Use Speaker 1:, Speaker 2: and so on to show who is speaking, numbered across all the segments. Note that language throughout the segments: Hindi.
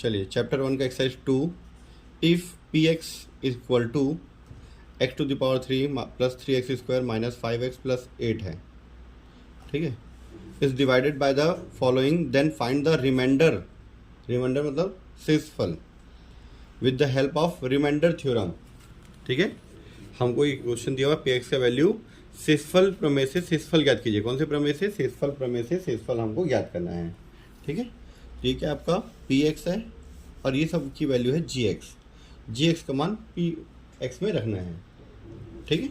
Speaker 1: चलिए चैप्टर 1 का exercise 2, if P x is equal to x to the power 3 plus 3x² minus 5x plus 8 है, ठीक है, is divided by the following, then find the remainder, remainder मतलब शेषफल with the help of remainder theorem. ठीक है, हमको ये क्वेश्चन दिया हुआ पी एक्स का वैल्यू शेषफल प्रमेय से शेषफल ज्ञात कीजिए। कौन से प्रमेय से? शेषफल प्रमेय से शेषफल हमको ज्ञात करना है। ठीक है, तो ये क्या आपका पी एक्स है और ये सब की वैल्यू है जी एक्स। जी एक्स का मान पी एक्स में रखना है। ठीक है,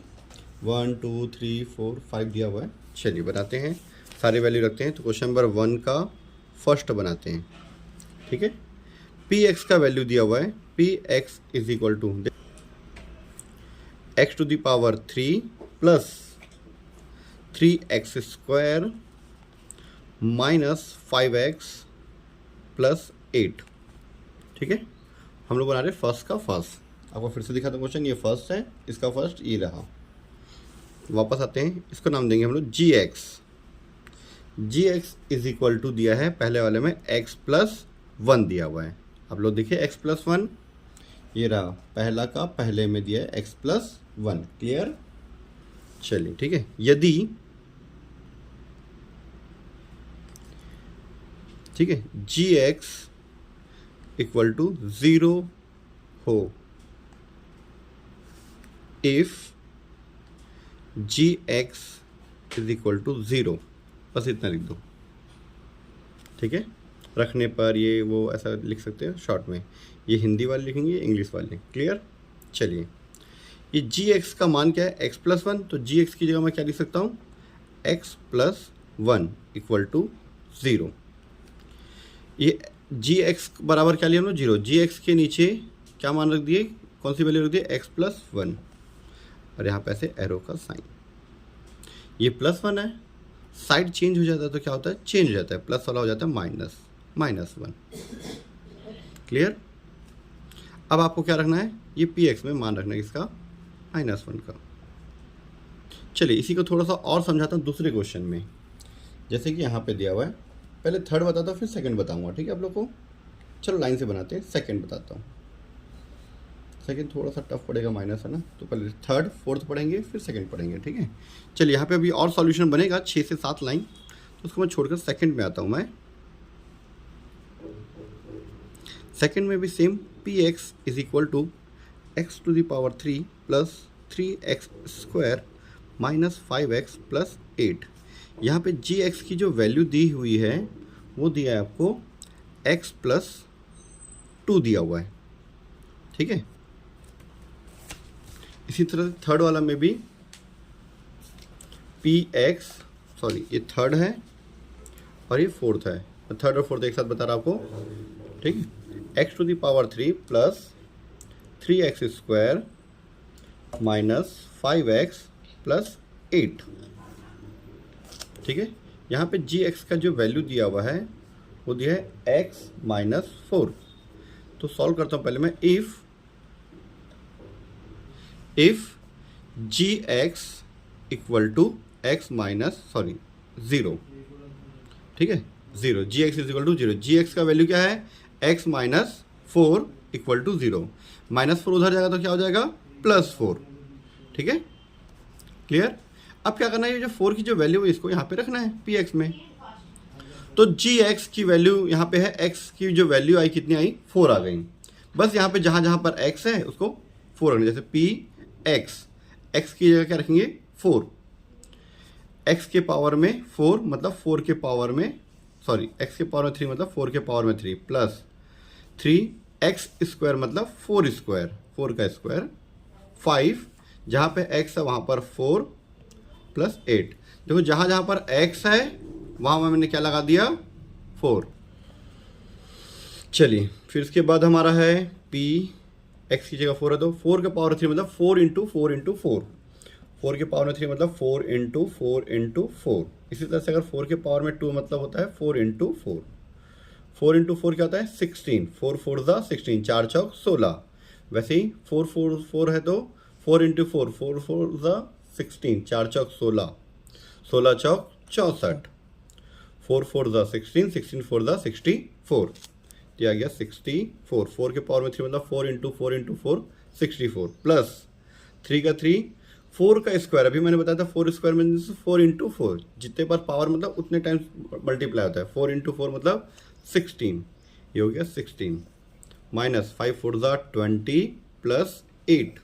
Speaker 1: 1 2 3 4 5 दिया हुआ है। चलिए बनाते हैं, सारे वैल्यू रखते हैं। तो क्वेश्चन नंबर 1 का फर्स्ट बनाते हैं। ठीक है, पी एक्स का वैल्यू दिया हुआ है, P x is equal to x to the power 3 plus 3x² minus 5x plus 8। ठीक है, हम लोग बना रहे फर्स्ट का फर्स्ट। आपको फिर से दिखाता हूँ क्वेश्चन, ये फर्स्ट है, इसका फर्स्ट ये रहा। वापस आते हैं, इसको नाम देंगे हम लोग G x. G x is equal to दिया है पहले वाले में x प्लस 1 दिया हुआ है। आप लोग देखिए x प्लस 1, ये रहा पहला का पहले में दिया है x प्लस 1। क्लियर? चलिए ठीक है, यदि ठीक है जी एक्स इक्वल टू 0 हो, if G x is equal to 0, बस इतना लिख दो। ठीक है, रखने पर ये वो ऐसा लिख सकते हैं शॉर्ट में, ये हिंदी वाले लिखेंगे, इंग्लिश वाले। क्लियर? चलिए, ये जी एक्स का मान क्या है? x प्लस 1, तो जी एक्स की जगह मैं क्या लिख सकता हूँ? x plus 1 equal to 0। ये जी एक्स बराबर क्या लिया हम लोग? 0। जी एक्स के नीचे क्या मान रख दिए? कौन सी वैल्यू रख दिए? x प्लस 1, और यहाँ पे ऐसे एरो का साइन। ये प्लस 1 है, साइड चेंज हो जाता है तो क्या होता है? चेंज हो जाता है, प्लस वाला हो जाता है माइनस 1। क्लियर? अब आपको क्या रखना है? ये पी एक्स में मान रखना है इसका -1 का। चलिए इसी को थोड़ा सा और समझाता हूँ दूसरे क्वेश्चन में। जैसे कि यहाँ पे दिया हुआ है, पहले थर्ड बताता हूँ फिर सेकंड बताऊँगा। ठीक है आप लोग को? चलो लाइन से बनाते हैं, सेकंड बताता हूँ। सेकंड थोड़ा सा टफ पड़ेगा, माइनस है ना, तो पहले थर्ड फोर्थ पढ़ेंगे फिर सेकंड पढ़ेंगे। ठीक है, चलिए यहाँ पे अभी और सॉल्यूशन बनेगा 6 से 7 लाइन, तो उसको मैं छोड़कर सेकंड में आता हूँ। मैं सेकंड में भी same, P x is equal to x to the power 3 plus 3x² minus 5x plus 8। यहाँ पे जी एक्स की जो वैल्यू दी हुई है वो दिया है आपको x प्लस 2 दिया हुआ है। ठीक है, इसी तरह थर्ड वाला में भी पी एक्स, सॉरी ये थर्ड है और ये फोर्थ है, थर्ड और फोर्थ एक साथ बता रहा आपको। ठीक है, x to the power 3 plus 3x² minus 5x plus 8। ठीक है, यहाँ पे जी एक्स का जो वैल्यू दिया हुआ है वो दिया है x माइनस 4। तो सॉल्व करता हूँ पहले मैं, if G x equal to x minus 0। ठीक है, 0, G x is equal to 0। G x का वैल्यू क्या है? x minus 4 equal to 0। -4 उधर जाएगा तो क्या हो जाएगा? +4। ठीक है, क्लियर? अब क्या करना है, ये जो 4 की जो वैल्यू है इसको यहाँ पे रखना है पी एक्स में। तो जी एक्स की वैल्यू यहाँ पे है, x की जो वैल्यू आई कितनी आई? 4 आ गई। बस यहाँ पे जहाँ जहाँ पर x है उसको 4 रखना, जैसे पी एक्स की जगह क्या रखेंगे? 4। x के पावर में 4 मतलब 4 के पावर में, सॉरी x के पावर में 3 मतलब 4 के पावर में 3 प्लस 3x² मतलब 4 का स्क्वायर, 5 जहाँ पे x है वहाँ पर 4 प्लस 8। देखो जहाँ जहाँ पर x है वहाँ मैंने क्या लगा दिया? 4। चलिए फिर इसके बाद हमारा है पी एक्स की जगह 4 है तो 4 के पावर 3 मतलब 4 इंटू 4 इंटू 4। 4 के पावर में 3 मतलब 4 इंटू 4 इंटू 4। इसी तरह से अगर 4 के पावर में 2 मतलब होता है 4 इंटू 4। 4 इंटू 4 क्या होता है? 16। 4 4 ज़ा 16, 4 चौक 16। वैसे ही 4 4 4 है तो 4 इंटू 4, 4 4 ज़ा 16, 4 चौक 16, 16 चौक 64, 4 4 ज़ा 16, 16 4 ज़ा 64। तो ये आ गया 64। 4 के पावर में 3 मतलब 4 इंटू 4 इंटू 4 64 प्लस 3 का 3 4 का स्क्वायर, अभी मैंने बताया था 4 स्क्वायर मीन्स 4 इंटू 4, जितने पर पावर मतलब उतने टाइम्स मल्टीप्लाई होता है। 4 इंटू 4 मतलब 16, ये हो गया 16 माइनस 5 4 ज़ा 20 प्लस 8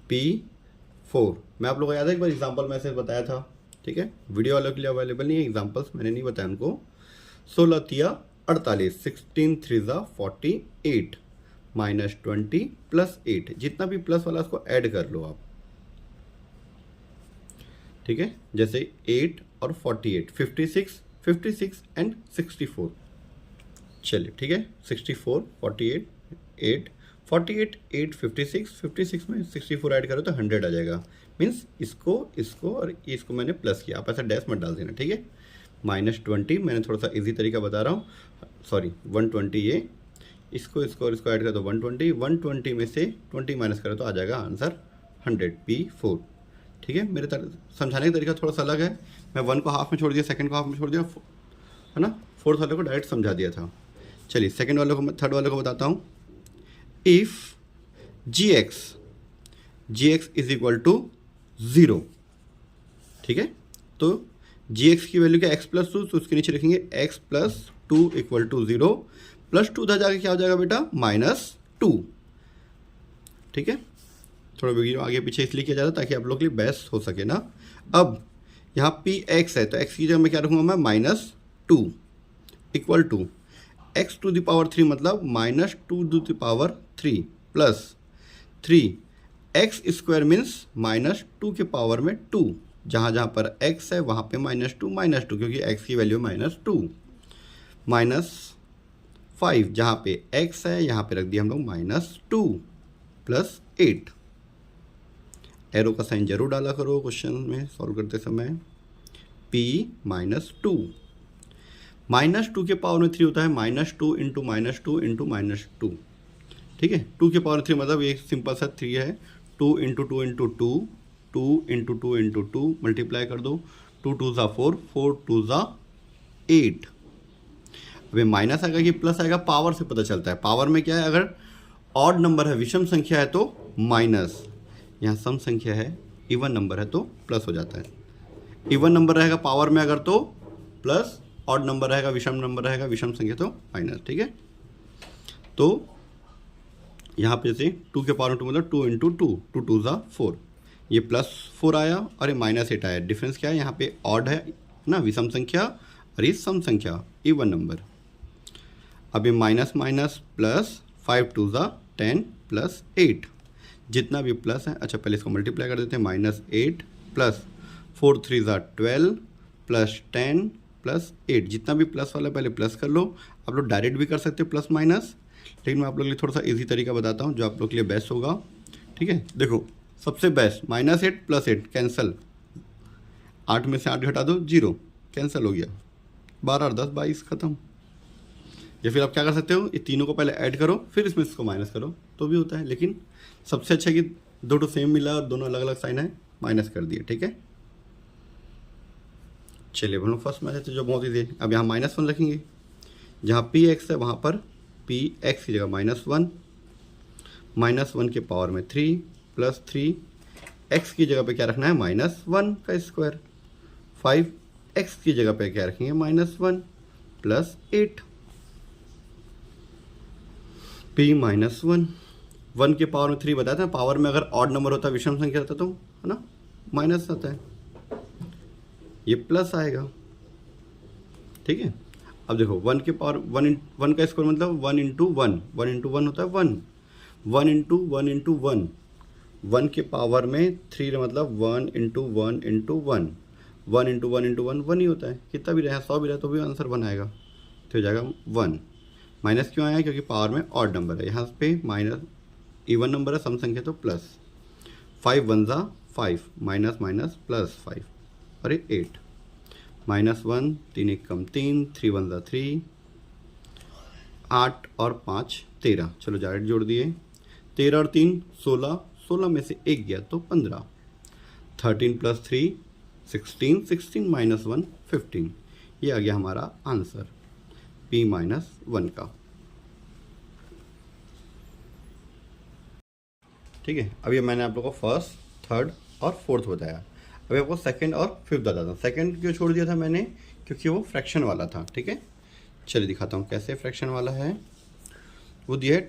Speaker 1: P4। मैं आप लोगों को याद है एक बार एग्जाम्पल में ऐसे बताया था, ठीक है, वीडियो वालों के लिए अवेलेबल नहीं है, एग्जाम्पल्स मैंने नहीं बताया उनको। 16 तिया 48, 16 3 ज़ा 48 माइनस 20 प्लस 8, जितना भी प्लस वाला उसको ऐड कर लो आप, ठीक है, जैसे 8 और 48 56 56 एंड 64। चलिए ठीक है, 64 48 8 48 8 56 56 में 64 ऐड करो तो 100 आ जाएगा। मीन्स इसको और इसको मैंने प्लस किया, आप ऐसा डैश मत डाल देना, ठीक है। माइनस 20 मैंने थोड़ा सा इजी तरीका बता रहा हूँ, सॉरी 120, ये इसको और इसको ऐड करो तो 120, 120 में से 20 माइनस करो तो आ जाएगा आंसर 100 P4, ठीक है। मेरे समझाने का तरीका थोड़ा सा अलग है, मैं 1 को हाफ में छोड़ दिया, सेकंड को हाफ में छोड़ दिया, है ना, फोर्थ वाले को डायरेक्ट समझा दिया था। चलिए सेकंड वाले को, थर्ड वाले को बताता हूँ। If gx is equal to 0, ठीक है, तो gx की वैल्यू क्या x प्लस 2, तो उसके नीचे लिखेंगे x plus 2 equal to 0, plus 2 उधर जाके क्या हो जाएगा बेटा -2, ठीक है। थोड़ा वीडियो आगे पीछे इसलिए किया जा रहा है ताकि आप लोग के लिए बेस्ट हो सके ना। अब यहाँ px है तो x की जगह मैं क्या रखूँगा, मैं -2 equal to x to the power 3 मतलब -2 to the power 3 plus 3 x square means -2 के पावर में 2, जहाँ जहाँ पर x है वहाँ पे -2 क्योंकि x की वैल्यू -2, -5 जहाँ पे x है यहाँ पे रख दिया हम लोग -2 प्लस 8। एरो का साइन जरूर डाला करो क्वेश्चन में सॉल्व करते समय। p -2 -2 के पावर में 3 होता है -2 इंटू -2 इंटू -2, ठीक है। 2 के पावर 3 मतलब ये सिंपल सा 3 है, 2 into 2 into 2, 2 into 2 into 2 multiply कर दो, 2 2 ज़ा 4, 4 2 ज़ा 8। अब ये माइनस आएगा कि प्लस आएगा, पावर से पता चलता है। पावर में क्या है, अगर ऑड नंबर है, विषम संख्या है तो माइनस, यहाँ सम संख्या है, इवन नंबर है तो प्लस हो जाता है। इवन नंबर रहेगा पावर में अगर तो प्लस, ऑड नंबर रहेगा, विषम नंबर रहेगा, विषम संख्या तो माइनस, ठीक है। तो यहाँ पे जैसे 2 के पावर 2 मतलब 2 इंटू 2, 2 2 ज़ा 4, ये +4 आया और ये -8 आया। डिफरेंस क्या है, यहाँ पे ऑड है ना, विषम संख्या, और ये सम संख्या, इवन नंबर। अब ये माइनस माइनस प्लस, 5 2 ज़ा 10 प्लस 8, जितना भी प्लस है, अच्छा पहले इसको मल्टीप्लाई कर देते हैं, -8 प्लस 4 3 ज़ा 12 प्लस 10 प्लस 8, जितना भी प्लस वाला पहले प्लस कर लो। आप लोग डायरेक्ट भी कर सकते हो प्लस माइनस, लेकिन मैं आप लोग के लिए थोड़ा सा इजी तरीका बताता हूँ जो आप लोग के लिए बेस्ट होगा, ठीक है। देखो सबसे बेस्ट -8 प्लस 8 कैंसिल, 8 में से 8 घटा दो 0, कैंसिल हो गया, 12 और 10 22 खत्म। या फिर आप क्या कर सकते हो, ये तीनों को पहले ऐड करो फिर इसमें इसको माइनस करो तो भी होता है, लेकिन सबसे अच्छा है कि दो तो सेम मिला और दोनों अलग अलग साइन है, माइनस कर दिए, ठीक है। चलिए हम लोग फर्स्ट में थे जो बहुत ही थे, अब यहाँ -1 रखेंगे, जहाँ px है वहाँ पर px की जगह -1, -1 के पावर में 3 प्लस 3, x की जगह पे क्या रखना है, -1 का स्क्वायर, 5 x की जगह पे क्या रखेंगे, -1 प्लस 8, p -1, 1 के पावर में 3 बताया था, पावर में अगर ऑड नंबर होता, विषम संख्या रहता तो, है ना, माइनस आता है, ये प्लस आएगा, ठीक है। अब देखो 1 के पावर 1 का स्क्वायर मतलब 1 इंटू 1, 1 इंटू 1 होता है 1, 1 इंटू 1 इंटू 1, 1 के पावर में 3 मतलब 1 इंटू 1 इंटू 1, 1 इंटू 1 इंटू 1 1 ही होता है, कितना भी रहे 100 भी रहे तो भी आंसर 1 आएगा, तो हो जाएगा 1। माइनस क्यों आया, क्योंकि पावर में ऑड नंबर है, यहाँ पे माइनस इवन नंबर है, सम संख्या तो प्लस, 5 1 ज़ा 5 माइनस माइनस प्लस 5 और ये 8, -1 3 1 कम 3, 3 1 ज़ा 3, 8 और 5 13, चलो डायरेक्ट जोड़ दिए, 13 और 3 16, 16 में से 1 गया तो 15, 13 प्लस 3 16, 16 -1 15, ये आ गया हमारा आंसर। p-1 का। ठीक है, अब ये मैंने आप लोगों को फर्स्ट, थर्ड और फोर्थ बताया। अभी आपको सेकंड और फिफ्थ बताता हूँ। सेकंड क्यों छोड़ दिया था मैंने, क्योंकि वो फ्रैक्शन वाला था। ठीक है, चलिए दिखाता हूँ कैसे फ्रैक्शन वाला है। वो दिए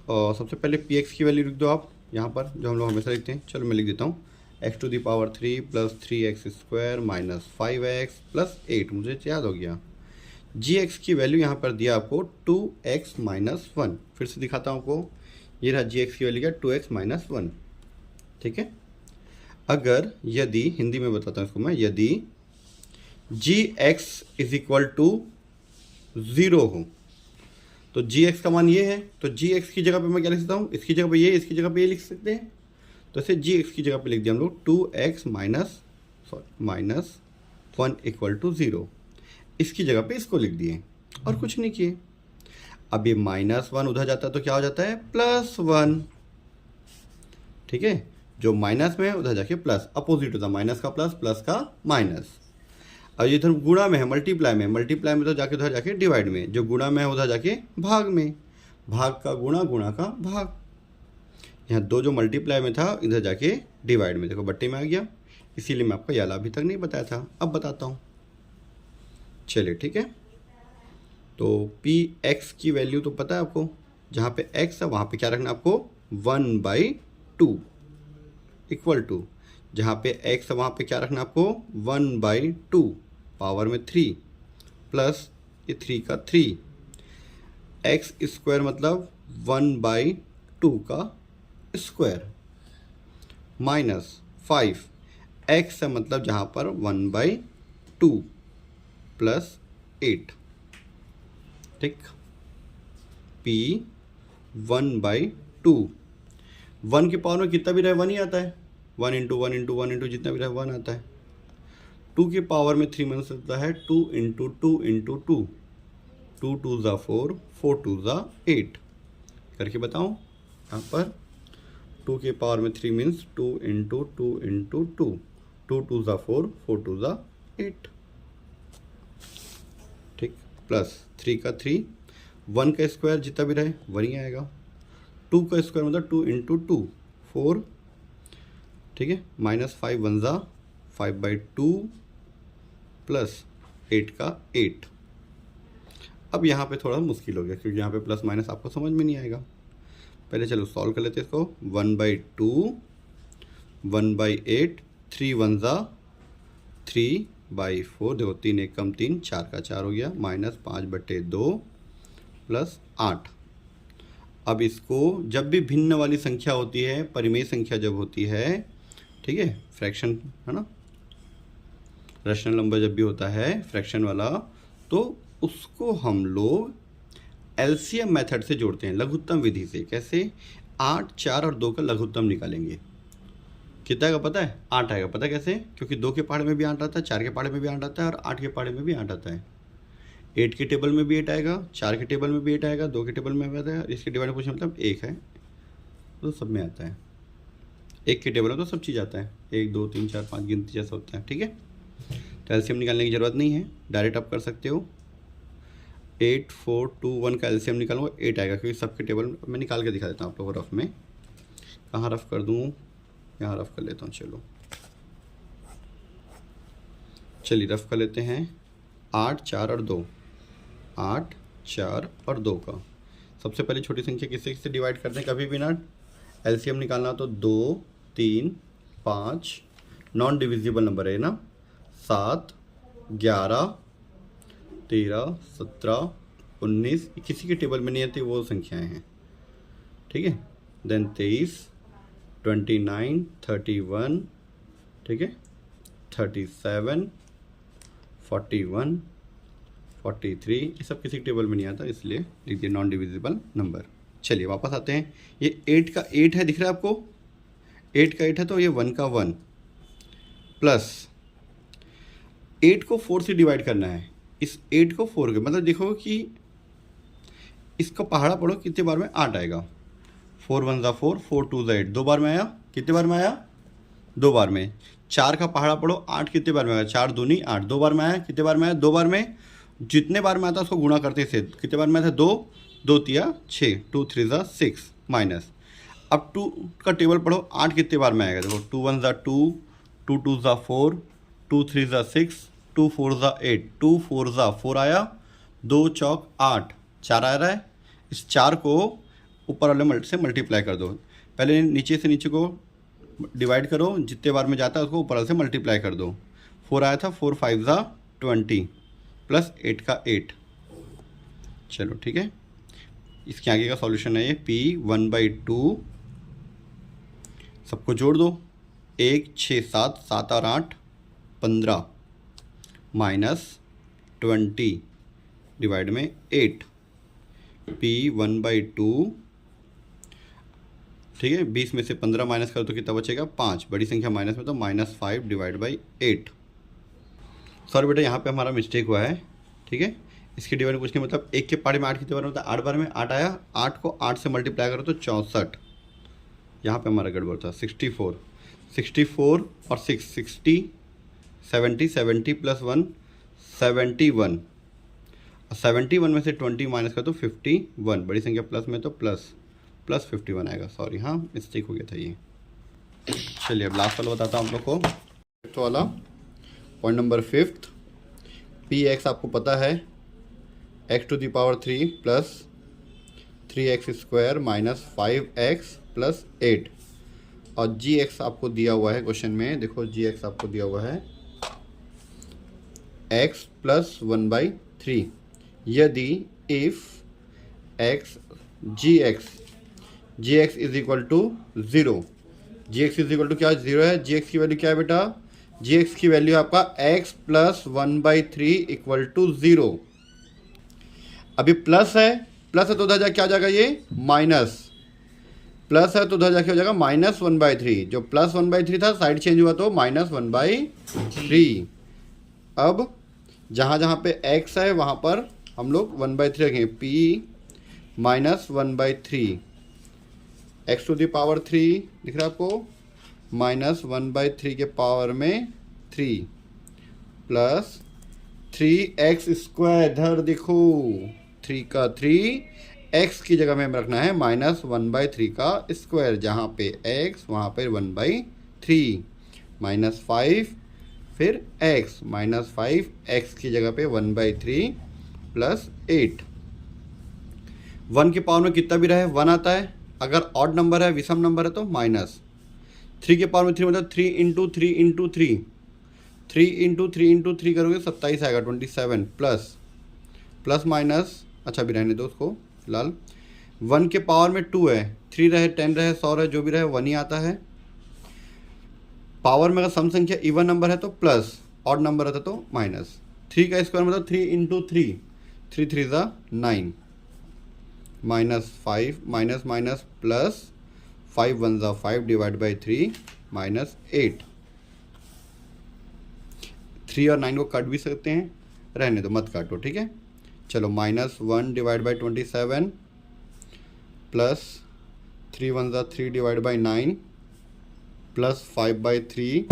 Speaker 1: और सबसे पहले पी एक्स की वैल्यू लिख दो आप यहाँ पर, जो हम लोग हमेशा लिखते हैं। चलो मैं लिख देता हूँ x⁻³ + 3x² - 5x + 8, मुझे याद हो गया। जी एक्स की वैल्यू यहाँ पर दिया आपको 2x - 1। फिर से दिखाता हूँ आपको, ये रहा जी एक्स की वैल्यू क्या, 2x - 1। ठीक है, अगर यदि हिंदी में बताता हूँ इसको मैं, यदि जी एक्स इज इक्वल टू 0 हो तो जी एक्स का मान ये है, तो जी एक्स की जगह पे मैं क्या लिख सकता हूँ, इसकी जगह पे ये, इसकी जगह पे ये लिख सकते हैं। तो ऐसे जी एक्स की जगह पे लिख दिया हम लोग 2x - 1 = 0। इसकी जगह पे इसको लिख दिए और कुछ नहीं किए। अब ये -1 उधर जाता है तो क्या हो जाता है, +1। ठीक है, जो माइनस में है उधर जाके प्लस, अपोजिट होता है, माइनस का प्लस, प्लस का माइनस। अब इधर गुणा में है, मल्टीप्लाई में, मल्टीप्लाई में तो जाके उधर जाके डिवाइड में, जो गुणा में है उधर जाके भाग में, भाग का गुणा, गुणा का भाग। यहाँ दो जो मल्टीप्लाई में था इधर जाके डिवाइड में, देखो बट्टे में आ गया। इसीलिए मैं आपको ये वाला अभी तक नहीं बताया था, अब बताता हूँ। चलिए ठीक है, तो पी एक्स की वैल्यू तो पता है आपको, जहाँ पे एक्स है वहाँ पे क्या रखना आपको, 1/2 इक्वल टू, जहाँ पे x है वहाँ पे क्या रखना आपको, 1/2 पावर में 3 प्लस ये 3 का 3, x² मतलब 1/2 का स्क्वायर माइनस 5, x है मतलब जहाँ पर 1/2 प्लस 8। ठीक, p 1/2, 1 की पावर में कितना भी रहे 1 ही आता है, 1 × 1 × 1 × जितना भी रहे 1 आता है। 2 की पावर में 3 बन सकता है, 2 × 2 × 2, 2 2 ज़ा 4, 4 2 ज़ा 8 करके बताऊँ यहाँ पर। 2 की पावर में 3 मीन्स 2 × 2 × 2, 2 2 ज़ा 4, 4 2 ज़ा 8। ठीक, प्लस 3 का 3, 1 का स्क्वायर जितना भी रहे वही आएगा, 2 का स्क्वायर मतलब 2 × 2 4। ठीक है, -5 1 ज़ा 5/2 प्लस 8 का 8। अब यहाँ पे थोड़ा मुश्किल हो गया क्योंकि यहाँ पे प्लस माइनस आपको समझ में नहीं आएगा। पहले चलो सॉल्व कर लेते हैं इसको। 1/2 1/8, 3 1 ज़ा 3/4, देखो 3 1 कम 3, 4 का 4 हो गया, -5/2 प्लस 8। अब इसको जब भी भिन्न वाली संख्या होती है, परिमेय संख्या जब होती है, ठीक है, फ्रैक्शन है ना, रैशनल नंबर जब भी होता है फ्रैक्शन वाला, तो उसको हम लोग एलसीएम मेथड से जोड़ते हैं, लघुत्तम विधि से। कैसे, 8 4 और 2 का लघुत्तम निकालेंगे। कितना का पता है, 8 आएगा। पता कैसे, क्योंकि 2 के पहाड़े में भी 8 आता है, 4 के पहाड़े में भी 8 आता है और 8 के पहाड़े में भी 8 आता है। 8 के टेबल में भी 8 आएगा, 4 के टेबल में भी 8 आएगा, 2 के टेबल में भी आता है, इसके डिवाइड में कुछ मतलब 1 है तो सब में आता है। 1 के टेबल में तो सब चीज़ आता है, 1 2 3 4 5 गिनती जैसा होता है। ठीक है, तो एलसीएम निकालने की ज़रूरत नहीं है, डायरेक्ट आप कर सकते हो। 8 4 2 1 का एलसीएम निकालूंगा 8 आएगा, क्योंकि सबके टेबल में निकाल के दिखा देता हूँ आप लोगों को रफ में। कहाँ रफ कर दूँ, यहाँ रफ कर लेता हूँ। चलिए रफ कर लेते हैं। 8 4 और 2, 8 4 और 2 का सबसे पहले छोटी संख्या किससे डिवाइड करते हैं, कभी भी ना एलसीएम निकालना तो 2 3 5 नॉन डिविजिबल नंबर है ना, 7 11 13 17 19 किसी के टेबल में नहीं आती वो संख्याएं हैं। ठीक है, देन 23 29 31, ठीक है, 37 41 43, ये सब किसी टेबल में नहीं आता, इसलिए लिख दिए नॉन डिविजिबल नंबर। चलिए वापस आते हैं। ये 8 का 8 है, दिख रहा है आपको, 8 का 8 है तो ये 1 का 1 प्लस 8 को 4 से डिवाइड करना है। इस 8 को 4 के मतलब देखो कि इसका पहाड़ा पढ़ो कितने बार में 8 आएगा। 4 1 ज़ा 4, 4 2 ज़ा 8, 2 बार में आया, कितने बार में आया, 2 बार में। 4 का पहाड़ा पढ़ो 8 कितने बार में आया, 4 दूनी 8, 2 बार में आया, कितने बार में आया, 2 बार में। जितने बार में आता है उसको गुणा करते से, कितने बार में आता है 2, 2 तिया 6, 2 3 ज़ा 6 माइनस। अब 2 का टेबल पढ़ो, 8 कितने बार में आएगा, देखो 2 1 ज़ा 2, 2 2 ज़ा 4, 2 3 ज़ा 6, 2 4 ज़ा 8, 2 4 ज़ा 4 आया, 2 चौक 8, 4 आ रहा है। इस 4 को ऊपर वाले से मल्टीप्लाई कर दो, पहले नीचे से नीचे को डिवाइड करो, जितने बार में जाता है उसको ऊपर से मल्टीप्लाई कर दो। 4 आया था, 4 5 ज़ा 20 प्लस 8 का 8। चलो ठीक है, इसके आगे का सॉल्यूशन है ये P1/2, सबको जोड़ दो, 1 6 7 7 और 8 15 माइनस 20 डिवाइड में 8, P1/2, ठीक है। 20 में से 15 माइनस करो तो कितना बचेगा 5, बड़ी संख्या माइनस में तो -5 डिवाइड बाई 8। सॉरी बेटा, यहाँ पे हमारा मिस्टेक हुआ है, ठीक है। इसके डिवाइड पूछने मतलब 1 के पार्ट में 8 कितने बार होता है, 8 बार में 8 आया, 8 को 8 से मल्टीप्लाई करो तो 64, यहाँ पे हमारा गड़बड़ था। 64 और 6 60, 70 प्लस 1 71, 71 में से 20 माइनस कर तो 51, बड़ी संख्या प्लस में तो प्लस 51 आएगा। सॉरी, हाँ मिस्टेक हो गया था ये। चलिए अब लास्ट वाला बताता हूँ आप लोग को, फिफ्थ वाला पॉइंट नंबर 5, Px आपको पता है x⁻³ plus 3x² minus 5x plus 8, और Gx आपको दिया हुआ है क्वेश्चन में, देखो Gx आपको दिया हुआ है x प्लस 1/3, यदि if gx is equal to 0, gx is equal to क्या 0 है, gx की वैल्यू क्या है बेटा, gx की वैल्यू आपका x प्लस 1/3 इक्वल टू 0। अभी प्लस है तो उधर जाके क्या हो जाएगा, ये माइनस, प्लस है तो उधर जाके हो जाएगा -1/3, जो प्लस 1/3 था साइड चेंज हुआ तो -1/3। अब जहाँ पे x है वहाँ पर हम लोग 1/3 रखेंगे, p -1/3, x⁻³ दिख रहा है आपको, -1/3 के पावर में 3 प्लस 3x², इधर देखो 3 का 3, x की जगह में हमें रखना है -1/3 का स्क्वायर, जहाँ पे x वहाँ पे 1/3, -5 फिर x, -5 x की जगह पे 1/3 प्लस 8। 1 के पावर में कितना भी रहे 1 आता है, अगर ऑड नंबर है, विषम नंबर है तो माइनस। 3 के पावर में 3 मतलब 3 × 3 × 3, 3 × 3 × 3 करोगे 27 आएगा, 27 प्लस माइनस, अच्छा भी रहने दो उसको फिलहाल। 1 के पावर में 2 है, 3 रहे 10 रहे 100 रहे जो भी रहे 1 ही आता है। पावर में अगर सम संख्या इवन नंबर है तो प्लस, ऑड नंबर रहता तो माइनस। 3 का स्क्वायर मतलब 3 × 3, 3 3 ज़ा 9, -5 माइनस प्लस 5 1 ज़ा 5 डिवाइड बाई 3 -8। 3 और 9 को काट भी सकते हैं, रहने दो मत काटो, ठीक है। चलो -1 डिवाइड बाई 27 प्लस 3 1 ज़ा 3 divide by 9 plus 5/3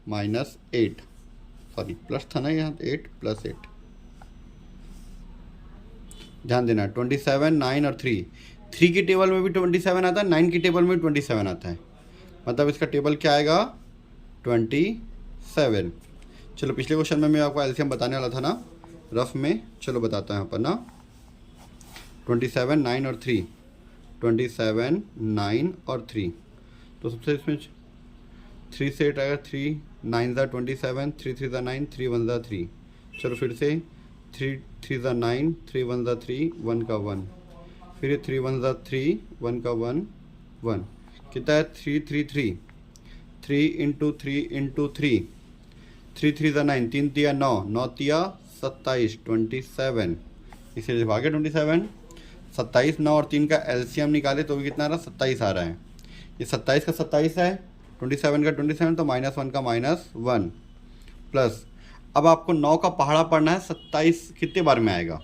Speaker 1: -8, sorry plus था ना यहाँ, 8 प्लस 8, ध्यान देना। 27 9 और 3 की टेबल में भी 27 आता है, 9 की टेबल में 27 आता है, मतलब इसका टेबल क्या आएगा 27। चलो पिछले क्वेश्चन में मैं आपको एलसीएम बताने वाला था ना रफ में, चलो बताता हूँ यहाँ पर ना। 27 9 और 3, 27 9 और 3, तो सबसे इसमें 3 से 8 आएगा, 3 9 ज़ा 27, 3 3 ज़ा 9, 3 1 ज़ा 3। चलो फिर से 3 3 ज़ा 9, 3 1 ज़ा 3, 1 का 1, फिर 3 1 ज़ा 3, 1 का 1 1, कितना है 3 3 3, 3 × 3 × 3, 3 3 ज़ा 9, 3 तिया 9, 9 तिया 27, 27, इसे देखो आगे 27, 27 9 और 3 का एलसीएम निकाले तो भी कितना आ रहा है 27 आ रहा है। ये 27 का 27 है, 27 का 27, तो -1 का -1 प्लस, अब आपको 9 का पहाड़ा पढ़ना है, 27 कितने बार में आएगा,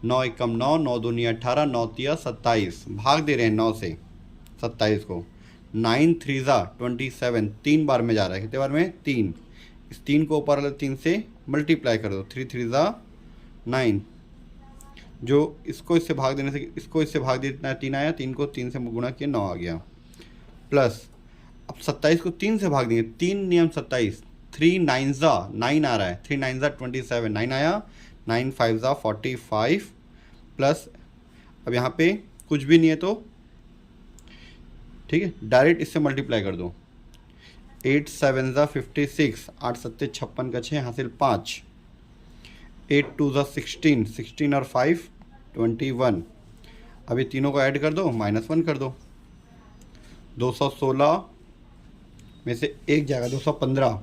Speaker 1: 9 एकम 9, 9 दूनी 18, 9 तिया 27, भाग दे रहे हैं 9 से 27 को, 9 3 ज़ा 27, 3 बार में जा रहा है, कितने बार में 3, इस 3 को ऊपर वाले 3 से मल्टीप्लाई कर दो, 3 3 ज़ा 9, जो इसको इससे भाग देने से इसको इससे भाग देना 3 आया, 3 को 3 से गुणा किया 9 आ गया, प्लस अब 27 को 3 से भाग देंगे, 3 नियम 27, 3 9 ज़ा 9 आ रहा है, 3 9 ज़ा 27, 9 आया, 9 5 ज़ा 45, प्लस अब यहाँ पे कुछ भी नहीं है तो ठीक है डायरेक्ट इससे मल्टीप्लाई कर दो, 8 7 ज़ा 56, 8 7 56 का 6 हासिल 5, 8 2 ज़ा 16, 16 और 5 21, अभी तीनों को ऐड कर दो, -1 कर दो, 216 में से एक जाएगा 215,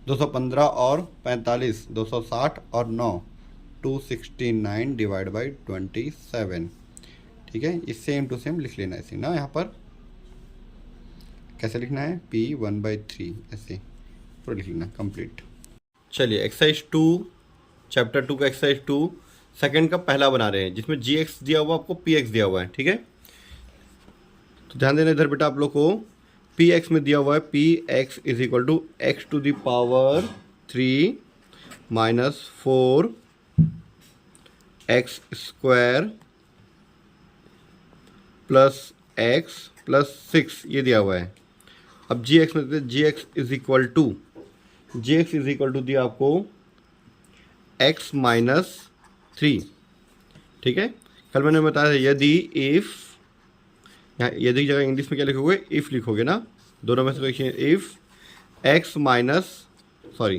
Speaker 1: 215 और 45 260 और 9 269 डिवाइड बाई 27, ठीक है। ये सेम टू सेम लिख लेना ऐसे ना, यहाँ पर कैसे लिखना है P 1/3 ऐसे पूरा लिख लेना कंप्लीट। चलिए एक्सरसाइज 2 चैप्टर 2 का एक्सरसाइज 2 सेकंड का पहला बना रहे हैं, जिसमें Gx दिया हुआ आपको Px दिया हुआ है, ठीक है। तो ध्यान देना इधर बेटा, आप लोग को Px में दिया हुआ है Px is equal to x to the power 3 minus 4 x square plus x plus 6 ये दिया हुआ है। अब Gx में Gx इज इक्वल टू दिया आपको x माइनस 3, ठीक है। कल मैंने बताया यदि इफ़, यहाँ यदि की जगह इंग्लिश में क्या लिखोगे, इफ़ लिखोगे ना, दोनों में से लिखिए इफ़ x माइनस, सॉरी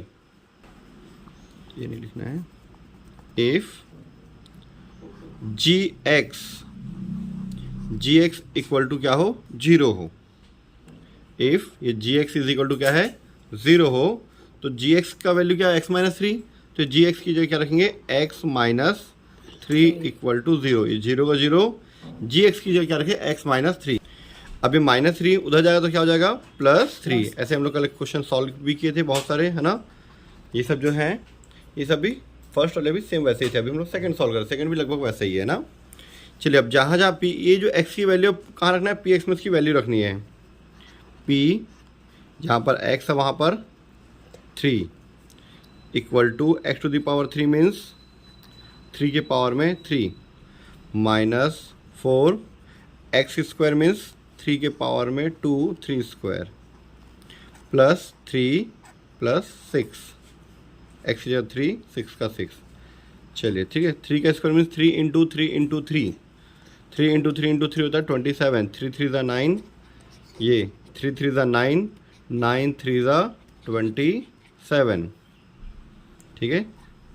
Speaker 1: ये नहीं लिखना है, इफ़ gx इक्वल टू क्या हो, 0 हो, इफ़ ये gx इज इक्वल टू क्या है 0 हो, तो gx का वैल्यू क्या है x माइनस 3, तो gx की जगह क्या रखेंगे x माइनस 3 इक्वल टू 0, ये 0 का 0, gx की जगह क्या रखें x माइनस 3। अब ये -3 उधर जाएगा तो क्या हो जाएगा +3। ऐसे हम लोग कल क्वेश्चन सॉल्व भी किए थे बहुत सारे, है ना। ये सब जो है ये सब भी फर्स्ट वाले भी सेम वैसे ही थे, अभी हम लोग सेकंड सॉल्व कर, सेकंड भी लगभग वैसे ही है ना। चलिए अब जहाँ जहाँ p, ये जो x की वैल्यू कहाँ रखना है, Px में उसकी वैल्यू रखनी है, p जहाँ पर x है वहाँ पर 3 equal to x to the power 3 means 3 के पावर में 3 माइनस 4 एक्स स्क्वायर मीन्स 3 के पावर में 2 3 स्क्वायर प्लस 3 प्लस 6, एक्स की जगह 3 6 का 6, चलिए ठीक है। 3 का square means 3 into 3 into 3, 3 into 3 into 3 होता है 27, 3 3 ज़ा 9, ये 3 3 ज़ा 9, 9 3 ज़ा 27, ठीक है।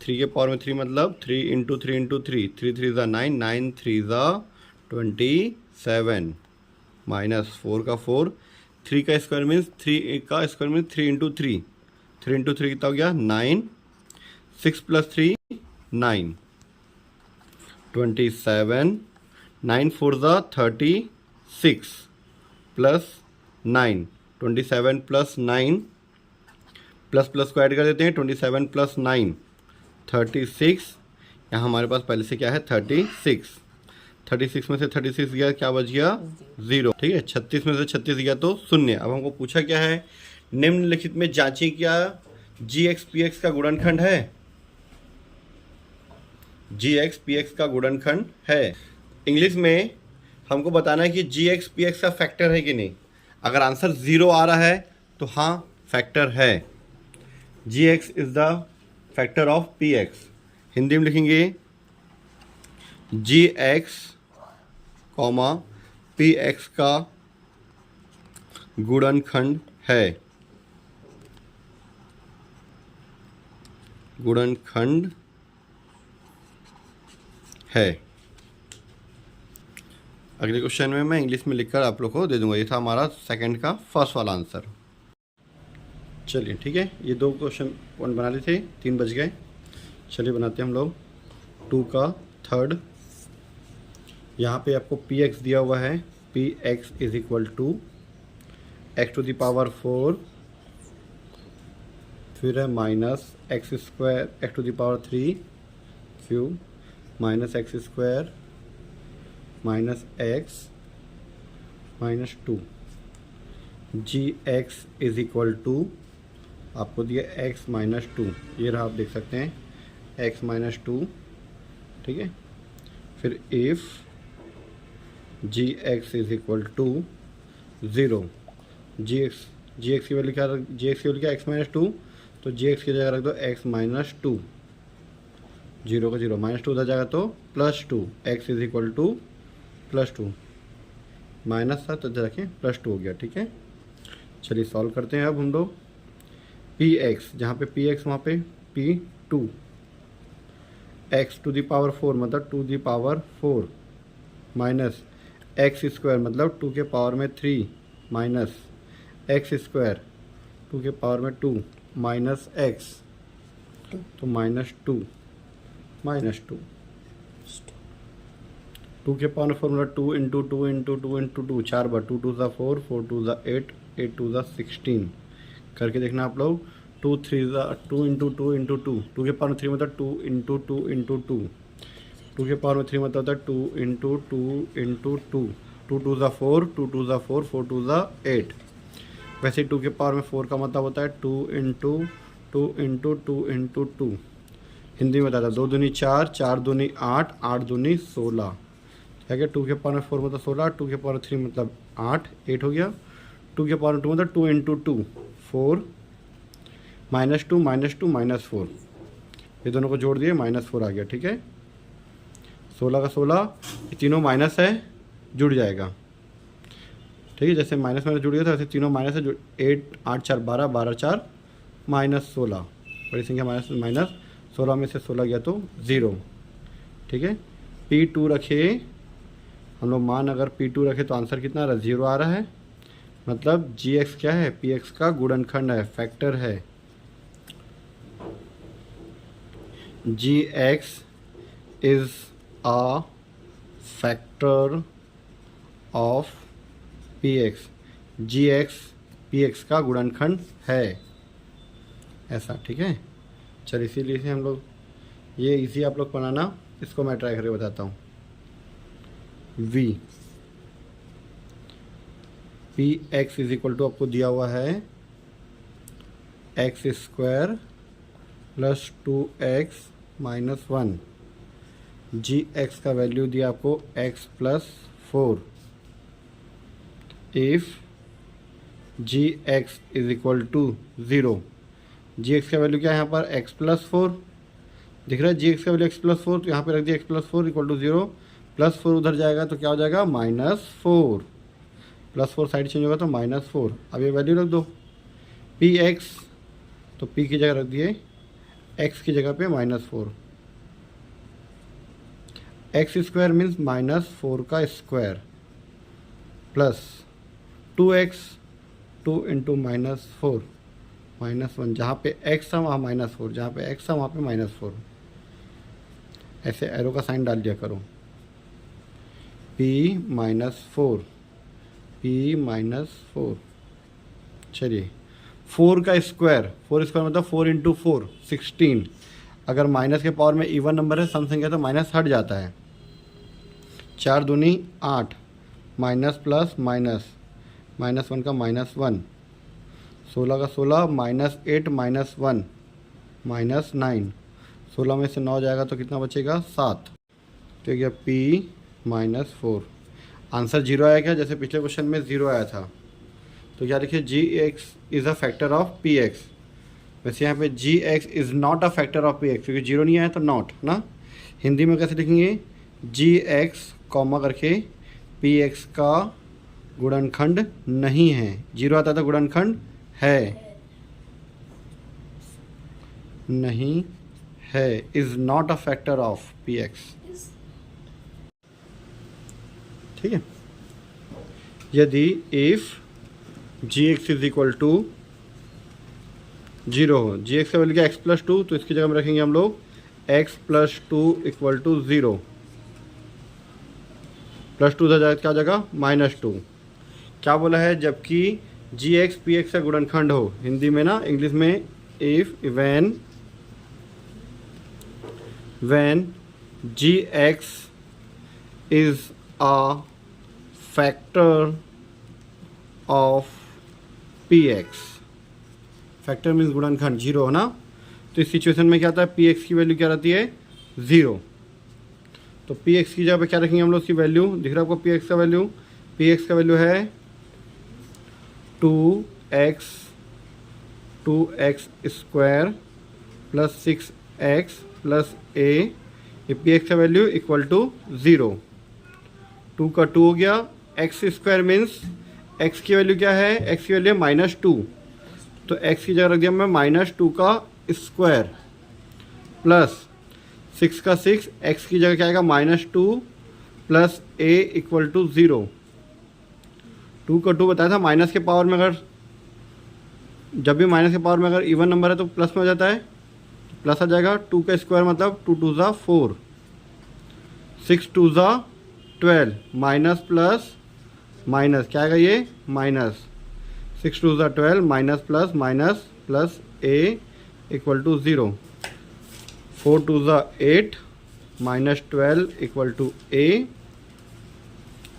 Speaker 1: 3 के पावर में 3 मतलब 3 इंटू 3 इंटू 3, 3 3 ज़ा 9, 9 3 ज़ा 27 माइनस 4 का 4, 3 का स्क्वायर मीन्स 3 का स्क्वायर मीन्स 3 इंटू 3, 3 इंटू 3 कितना हो गया 9, 6 प्लस 3 9, 27, 9 4 ज़ा 36 प्लस 9, 27 प्लस 9 प्लस प्लस को ऐड कर देते हैं, 27 प्लस 9 36, यहाँ हमारे पास पहले से क्या है 36, 36 में से 36 गया क्या बच गया 0, ठीक है। 36 में से 36 गया तो 0। अब हमको पूछा क्या है, निम्नलिखित में जांचें क्या Gx Px का गुणनखंड है, Gx Px का गुणनखंड है। इंग्लिश में हमको बताना है कि Gx Px का फैक्टर है कि नहीं। अगर आंसर 0 आ रहा है तो हाँ फैक्टर है, Gx is the factor of Px। Hindi में लिखेंगे Gx कॉमा Px का गुणनखंड है, गुणनखंड है। अगले क्वेश्चन में मैं इंग्लिश में लिखकर आप लोग को दे दूंगा। ये था हमारा सेकंड का फर्स्ट वाला आंसर। चलिए ठीक है, ये 2 क्वेश्चन बना लिए थे, 3 बज गए। चलिए बनाते हैं हम लोग 2 का थर्ड। यहाँ पे आपको Px दिया हुआ है, Px is equal to x to the power 4, फिर है minus x square x to the power 3 cube minus x square minus x minus 2, Gx is equal to आपको दिया x माइनस टू, ये रहा, आप देख सकते हैं x माइनस टू, ठीक है। फिर if ji x is equal to zero, ji x की वैल्यू क्या, जी एक्स की वैल्यू क्या, x माइनस टू, तो जी एक्स की जगह रख दो x माइनस टू, जीरो का जीरो, माइनस टू उधर जाएगा तो plus two, x is equal to plus two, minus था तो इधर रखें प्लस टू हो गया, ठीक है। चलिए सॉल्व करते हैं अब हम लोग। पी एक्स, जहाँ पे पी एक्स वहाँ पे P two, x to the power four मतलब two the power four, minus x square मतलब टू के पावर में three, minus x square two के पावर में टू, माइनस एक्स, तो minus two, minus two, two के पावर में फोर मतलब two into two into two into two, चार बार, टू टू ज़ा फोर, फोर टू ज़ा एट, एट टू ज़ा 16, करके देखना आप लोग। टू थ्री ज़ा two into two into two, two के पावर में थ्री मतलब two into two into two, two के पावर में थ्री मतलब होता है two into two into two, two two ज़ा फोर, टू टू ज़ा फोर, फोर टू ज़ा एट। वैसे टू के पावर में फोर का मतलब होता है two into two into two into two. Hindi में बताता, दो दूनी चार, चार दूनी आठ, आठ दूनी 16, क्या क्या, टू के पावर में फोर मतलब 16, टू के पावर थ्री मतलब आठ, एट हो गया, टू के पावर में टू मतलब two into to four, minus two minus two minus four, ये दोनों को जोड़ दिए माइनस फोर आ गया, ठीक है। 16 का 16, ये तीनों माइनस है, जुड़ जाएगा, ठीक है। जैसे माइनस माइनस जुड़ गया था वैसे तीनों माइनस है, जुड़, एट आठ चार बारह, बारह चार माइनस 16, बड़ी संख्या माइनस माइनस 16 में से 16 गया तो ज़ीरो, ठीक है। P2 रखे हम लोग, मान अगर P2 रखे तो आंसर कितना आ रहा है, ज़ीरो आ रहा है, मतलब GX क्या है, PX का गुणनखंड है, फैक्टर है। GX is a factor of PX, GX PX का गुणनखंड है, ऐसा, ठीक है। चल इसीलिए से हम लोग, ये इजी आप लोग बनाना, इसको मैं ट्राई करके बताता हूँ। V P x is equal to आपको दिया हुआ है x square plus two x minus one, G x का वैल्यू दिया आपको x plus four, if ji x is equal to zero, ji x का वैल्यू क्या है यहाँ पर, एक्स प्लस फोर दिख रहा है, जी एक्स का वैल्यू एक्स प्लस फोर, तो यहाँ पे रख दिया x plus four equal to zero, plus four उधर जाएगा तो क्या हो जाएगा, minus four, plus four side change होगा तो माइनस फोर। अब ये वैल्यू रख दो, पी एक्स, तो पी की जगह रख दिए एक्स की जगह पे minus four, x square means minus four का square, plus two x, two into minus four, minus one, जहाँ पे एक्स था वहाँ माइनस फोर, जहाँ पे एक्स था वहाँ पे माइनस फोर, ऐसे एरो का साइन डाल दिया करो, P minus four, P minus four. चलिए फोर का स्क्वायर, फोर स्क्वायर मतलब फोर इंटू फोर 16, अगर माइनस के पावर में इवन नंबर है सम संख्या तो माइनस हट जाता है, चार दूनी आठ, minus plus minus, minus one का माइनस वन, 16 का 16, minus eight minus one minus nine, 16 में से 9 जाएगा तो कितना बचेगा, 7, तो ये P minus four. Answer zero आया क्या, जैसे पिछले क्वेश्चन में जीरो आया था, तो क्या लिखिए, G x is a factor of P x. वैसे यहाँ पे G x is not a factor of P x, क्योंकि जीरो नहीं आया तो नॉट ना। हिंदी में कैसे लिखेंगे, जी एक्स कॉमा करके पी एक्स का गुणनखंड नहीं है, जीरो आता था गुणनखंड है, नहीं है, is not a factor of P x, ठीक है। यदि if ji x is equal to zero हो, जी एक्स का वैल्यू क्या, एक्स प्लस टू, तो इसकी जगह में रखेंगे हम लोग x plus two equal to zero, plus two क्या हो जाएगा, माइनस टू। क्या बोला है, जबकि जी एक्स पी एक्स का गुणनखंड हो, हिंदी में ना, इंग्लिश में if when G x is a factor of P x, factor means गुणनखंड 0 है ना, तो इस सिचुएशन में क्या आता है, पी एक्स की वैल्यू क्या रहती है 0। तो पी एक्स की जगह पे क्या रखेंगे हम लोग, उसकी वैल्यू दिख रहा है आपको, पी एक्स का वैल्यू, पी एक्स का वैल्यू है 2x square plus 6x plus a, ये पी एक्स का वैल्यू इक्वल टू 0। 2 का 2 हो गया, एक्स स्क्वायर मीन्स x की वैल्यू क्या है, x की वैल्यू है -2, तो x की जगह रख दिया मैं -2 का स्क्वायर प्लस 6 का 6, x की जगह क्या आएगा -2 प्लस a इक्वल टू 0। 2 का 2 बताया था, माइनस के पावर में अगर, जब भी माइनस के पावर में अगर इवन नंबर है तो प्लस में हो जाता है, प्लस आ जाएगा। 2 का स्क्वायर मतलब 2 2 ज़ा 4, 6 2 ज़ा 12, माइनस प्लस माइनस क्या आएगा ये माइनस, 6 2 ज़ा 12 minus plus a equal to 0, 4 2 ज़ा 8 माइनस 12 इक्वल टू a।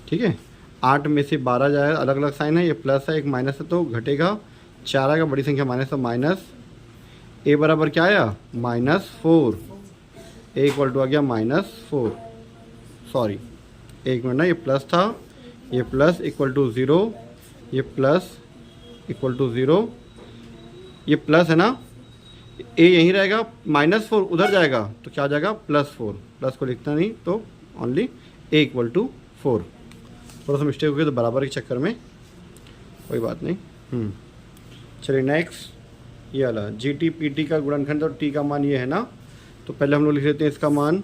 Speaker 1: ठीक है, 8 में से 12 जाए, अलग अलग साइन है, ये प्लस है एक माइनस है तो घटेगा, 4 आएगा बड़ी संख्या माइनस, तो माइनस a बराबर क्या आया -4, a इक्वल टू आ गया -4, सॉरी एक मिनट ना, ये प्लस था, ये प्लस इक्वल टू 0, ये प्लस इक्वल टू 0, ये प्लस है ना, a यहीं रहेगा, -4 उधर जाएगा तो क्या आ जाएगा +4, प्लस को लिखता नहीं तो ओनली a इक्वल टू 4। थोड़ा सा मिस्टेक हो गया तो बराबर के चक्कर में, कोई बात नहीं। चलिए नेक्स्ट, ये वाला जी टी पी टी का गुणनखंड और टी का मान ये है ना, तो पहले हम लोग लिख लेते हैं इसका मान,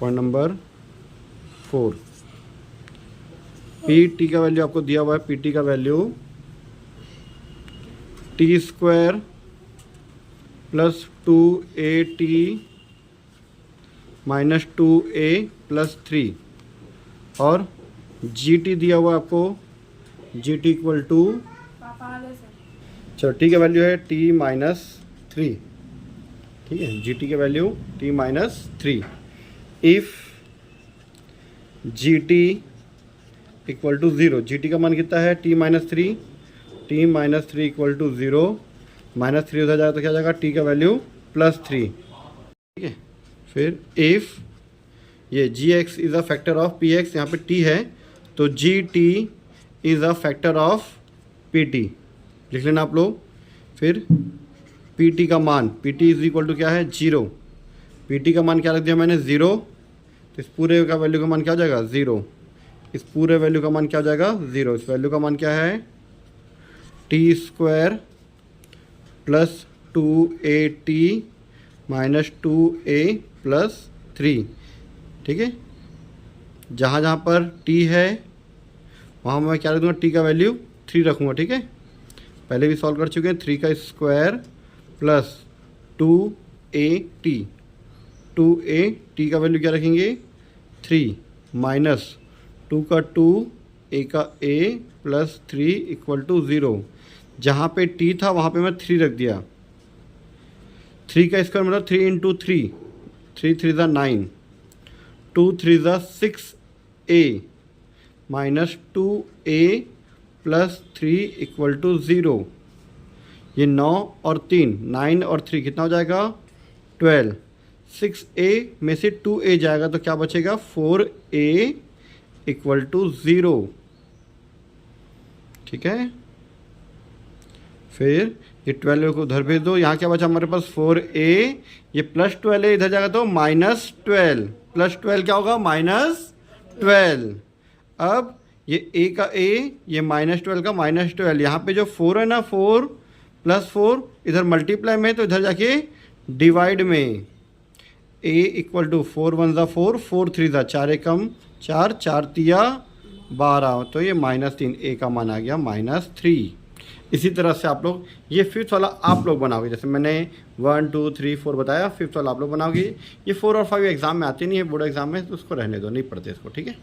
Speaker 1: पॉइंट नंबर 4, पी टी का वैल्यू आपको दिया हुआ है, पी टी का value t square plus 2at minus 2a plus 3, और जी टी दिया हुआ है आपको, जी टी इक्वल टू, चलो टी का वैल्यू है t -3, ठीक है, जी टी का value t -3, if g t equal to 0, g t का मान कितना है t -3, t -3 इक्वल टू 0, -3 उधर जाएगा तो क्या जाएगा, t का वैल्यू +3, ठीक है। फिर इफ़ ये G x is a factor of P x, यहाँ पे t है तो G t is a factor of P t, लिख लेना आप लोग। फिर पी टी का मान, P t is equal to क्या है 0, पी टी का मान क्या रख दिया मैंने 0, तो इस पूरे का वैल्यू का मान क्या हो जाएगा 0, इस पूरे वैल्यू का मान क्या हो जाएगा 0, इस वैल्यू का मान क्या है T square plus 2at minus 2a plus 3, ठीक है। जहाँ जहाँ पर t है वहाँ मैं क्या रख दूँगा, t का वैल्यू 3 रखूँगा, ठीक है, पहले भी सॉल्व कर चुके हैं। 3 का स्क्वायर प्लस 2at, 2at का वैल्यू क्या रखेंगे 3 माइनस 2 का 2 a का a प्लस 3 इक्वल टू 0, जहाँ पे t था वहाँ पे मैं 3 रख दिया, 3 का स्क्वायर मतलब 3 इंटू 3, 3 3 ज़ा 9, 2 3 ज़ा 6a minus 2a plus 3 equal to 0, ये 9 और 3, 9 और 3 कितना हो जाएगा 12, 6a में से 2a जाएगा तो क्या बचेगा 4a इक्वल टू 0, ठीक है। फिर ये 12 को उधर भेज दो, यहाँ क्या बचा हमारे पास 4a, ये प्लस 12 है, इधर जाएगा तो -12, प्लस 12 क्या होगा -12। अब ये a का a, ये -12 का -12, यहाँ पे जो 4 है ना 4 प्लस 4 इधर मल्टीप्लाई में तो इधर जाके डिवाइड में, a इक्वल टू 4 1 ज़ा 4, 4 3 ज़ा 4 एकम 4, 4 तिया 12, तो ये -3, a का मान आ गया -3। इसी तरह से आप लोग ये फिफ्थ वाला आप लोग बनाओगे, जैसे मैंने 1 2 3 4 बताया, फिफ्थ वाला आप लोग बनाओगे। ये 4 और 5 एग्जाम में आते नहीं है, बोर्ड एग्जाम में, तो उसको रहने दो, नहीं पढ़ते इसको, ठीक है।